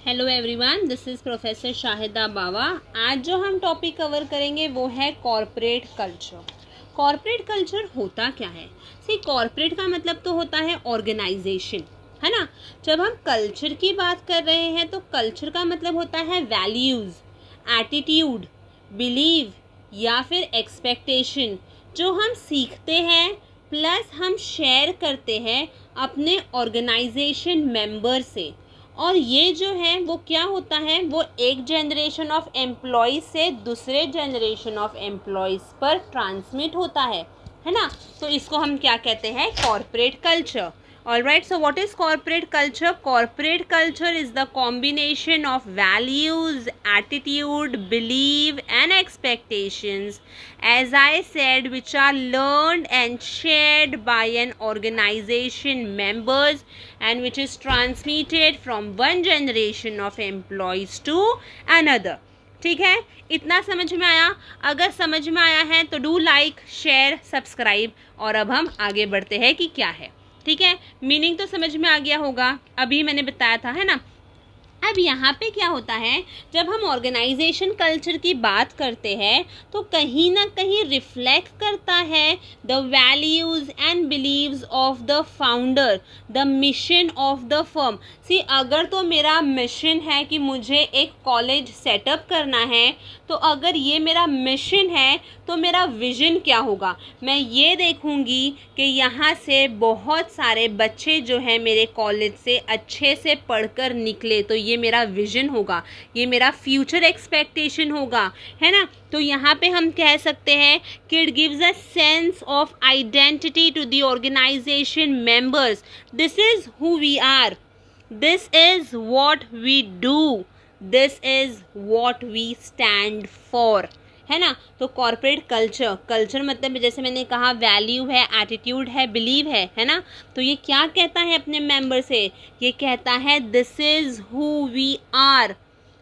Hello everyone, this is professor Shahida Bawa. आज जो हम टॉपिक कवर करेंगे वो है कॉरपोरेट कल्चर। कॉरपोरेट कल्चर होता क्या है? सी, कॉरपोरेट का मतलब तो होता है ऑर्गेनाइजेशन, है ना। जब हम कल्चर की बात कर रहे हैं तो कल्चर का मतलब होता है वैल्यूज़, एटीट्यूड, बिलीव या फिर एक्सपेक्टेशन जो हम सीखते हैं प्लस हम शेयर करते हैं अपने ऑर्गेनाइजेशन मेंबर से। और ये जो है वो क्या होता है, वो एक जनरेशन ऑफ एम्प्लॉयज़ से दूसरे जनरेशन ऑफ एम्प्लॉयज़ पर ट्रांसमिट होता है ना। तो इसको हम क्या कहते हैं? Corporate culture. Alright, so what is corporate culture? Corporate culture is the combination of values, attitude, belief and expectations, as I said, which are learned and shared by an organization members and which is transmitted from one generation of employees to another. ठीक है, इतना समझ में आया? अगर समझ में आया है तो डू लाइक, शेयर, सब्सक्राइब। और अब हम आगे बढ़ते हैं कि क्या है। ठीक है, मीनिंग तो समझ में आ गया होगा, अभी मैंने बताया था, है ना। अब यहाँ पे क्या होता है, जब हम ऑर्गेनाइजेशन कल्चर की बात करते हैं तो कहीं ना कहीं रिफ्लेक्ट करता है the values and believes of the founder, the mission of the firm. See, अगर तो मेरा मिशन है कि मुझे एक कॉलेज सेटअप करना है, तो अगर ये मेरा मिशन है तो मेरा विज़न क्या होगा? मैं ये देखूंगी कि यहाँ से बहुत सारे बच्चे जो हैं मेरे कॉलेज से अच्छे से पढ़कर निकले, तो ये मेरा विज़न होगा, ये मेरा फ्यूचर एक्सपेक्टेशन होगा, है ना। तो यहाँ पे हम कह सकते हैं कि it gives a sense of identity to the organisation members. This is who we are, this is what we do, this is what we stand for, है ना। तो कॉर्पोरेट कल्चर, कल्चर मतलब जैसे मैंने कहा वैल्यू है, एटीट्यूड है, believe है ना। तो ये क्या कहता है अपने मेंबर से? ये कहता है this is who we are,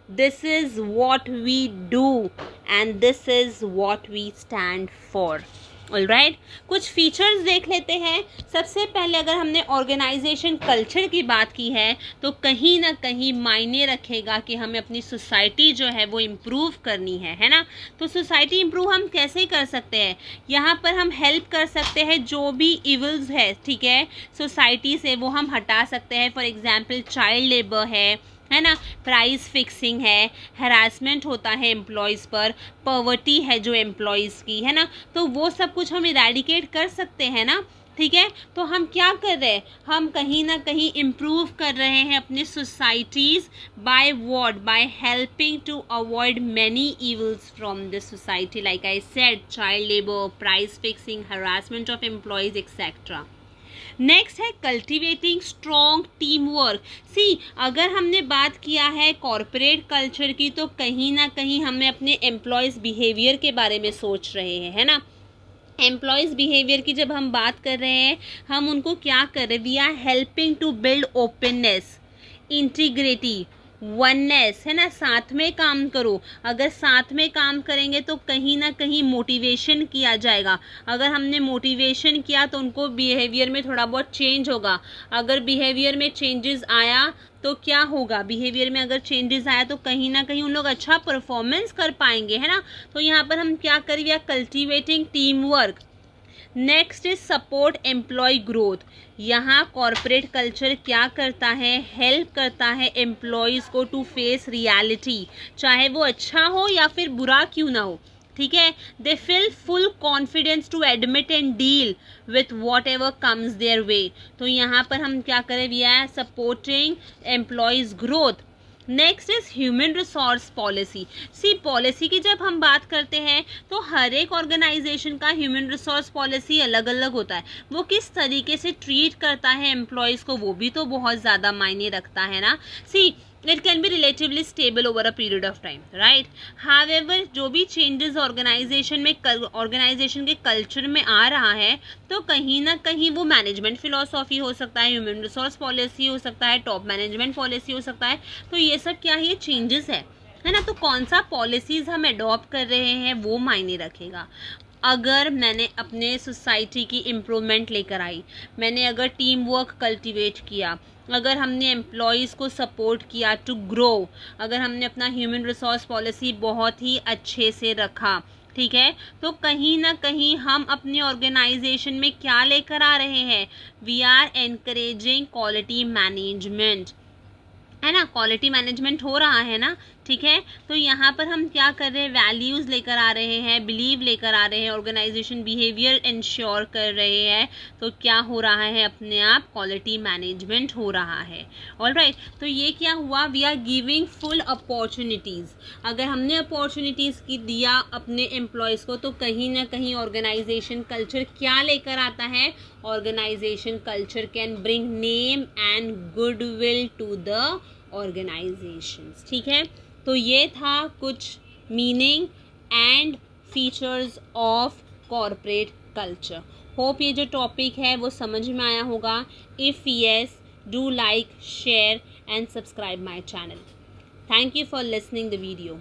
this is what we do and this is what we stand for. Alright, कुछ फीचर्स देख लेते हैं। सबसे पहले अगर हमने ऑर्गेनाइजेशन कल्चर की बात की है तो कहीं ना कहीं मायने रखेगा कि हमें अपनी सोसाइटी जो है वो इम्प्रूव करनी है ना। तो सोसाइटी इम्प्रूव हम कैसे कर सकते हैं? यहाँ पर हम हेल्प कर सकते हैं, जो भी इविल्स है, ठीक है, सोसाइटी से वो हम हटा सकते हैं। फॉर एग्जाम्पल चाइल्ड लेबर है ना, प्राइस फिक्सिंग है, हरासमेंट होता है एम्प्लॉयज़ पर, पॉवर्टी है जो एम्प्लॉयज़ की, है ना। तो वो सब कुछ हम इरेडिकेट कर सकते हैं ना। ठीक है, तो हम क्या कर रहे हैं? हम कहीं ना कहीं इम्प्रूव कर रहे हैं अपनी societies by what? By helping to avoid many evils from the society, like I said, child labour, price fixing, harassment of employees etcetera. Next है cultivating strong team work. See, अगर हमने बात किया है कॉरपोरेट कल्चर की तो कहीं ना कहीं हमें अपने एम्प्लॉयज़ बिहेवियर के बारे में सोच रहे हैं, है ना। एम्प्लॉयज़ बिहेवियर की जब हम बात कर रहे हैं, हम उनको क्या कर रहे हैं? We are helping to build openness, integrity, oneness, है ना। साथ में काम करो। अगर साथ में काम करेंगे तो कहीं ना कहीं मोटिवेशन किया जाएगा। अगर हमने मोटिवेशन किया तो उनको बिहेवियर में थोड़ा बहुत चेंज होगा। अगर बिहेवियर में चेंजेस आया तो क्या होगा? बिहेवियर में अगर चेंजेस आया तो कहीं ना कहीं उन लोग अच्छा परफॉर्मेंस कर पाएंगे, है ना। तो यहाँ पर हम क्या करें? We are cultivating team work. Next is support employ growth. यहाँ कॉरपोरेट कल्चर क्या करता है? हेल्प करता है एम्प्लॉयज़ को टू फेस रियलिटी, चाहे वो अच्छा हो या फिर बुरा क्यों ना हो, ठीक है। They feel full confidence to admit and deal with whatever comes their way. तो यहाँ पर हम क्या करें? We are supporting employees growth. Next is human resource policy. See, policy की जब हम बात करते हैं तो हर एक ऑर्गेनाइजेशन का ह्यूमन रिसोर्स पॉलिसी अलग अलग होता है। वो किस तरीके से ट्रीट करता है एम्प्लॉयज़ को, वो भी तो बहुत ज़्यादा मायने रखता है ना। See, it can be relatively stable over a period of time, right. However, जो भी चेंजेस ऑर्गेनाइजेशन के कल्चर में आ रहा है तो कहीं ना कहीं वो मैनेजमेंट फिलोसॉफी हो सकता है, ह्यूमन रिसोर्स पॉलिसी हो सकता है, टॉप मैनेजमेंट पॉलिसी हो सकता है। तो ये सब क्या है? ये चेंजेस है ना। तो कौन सा पॉलिसीज़ हम अडॉप्ट कर रहे हैं वो मायने रखेगा। अगर मैंने अपने सोसाइटी की इम्प्रूवमेंट लेकर आई, मैंने अगर टीम वर्क कल्टिवेट किया, अगर हमने एम्प्लॉयज़ को सपोर्ट किया टू ग्रो, अगर हमने अपना ह्यूमन रिसोर्स पॉलिसी बहुत ही अच्छे से रखा, ठीक है, तो कहीं ना कहीं हम अपने ऑर्गेनाइजेशन में क्या लेकर आ रहे हैं, we are encouraging quality management, है ना, क्वालिटी मैनेजमेंट हो रहा है ना, ठीक है। तो यहाँ पर हम क्या कर रहे हैं, वैल्यूज़ लेकर आ रहे हैं, बिलीव लेकर आ रहे हैं, ऑर्गेनाइजेशन बिहेवियर इंश्योर कर रहे हैं, तो क्या हो रहा है, अपने आप क्वालिटी मैनेजमेंट हो रहा है। ऑलराइट, तो ये क्या हुआ, we are giving full opportunities. अगर हमने अपॉर्चुनिटीज़ की दिया अपने एम्प्लॉयज़ को, तो कहीं ना कहीं ऑर्गेनाइजेशन कल्चर क्या लेकर आता है, organisation culture can bring name and goodwill to the organisations, ठीक है। तो ये था कुछ meaning and features of corporate culture. Hope ये जो टॉपिक है वो समझ में आया होगा। If yes, do like, share and subscribe my channel. Thank you for listening the video.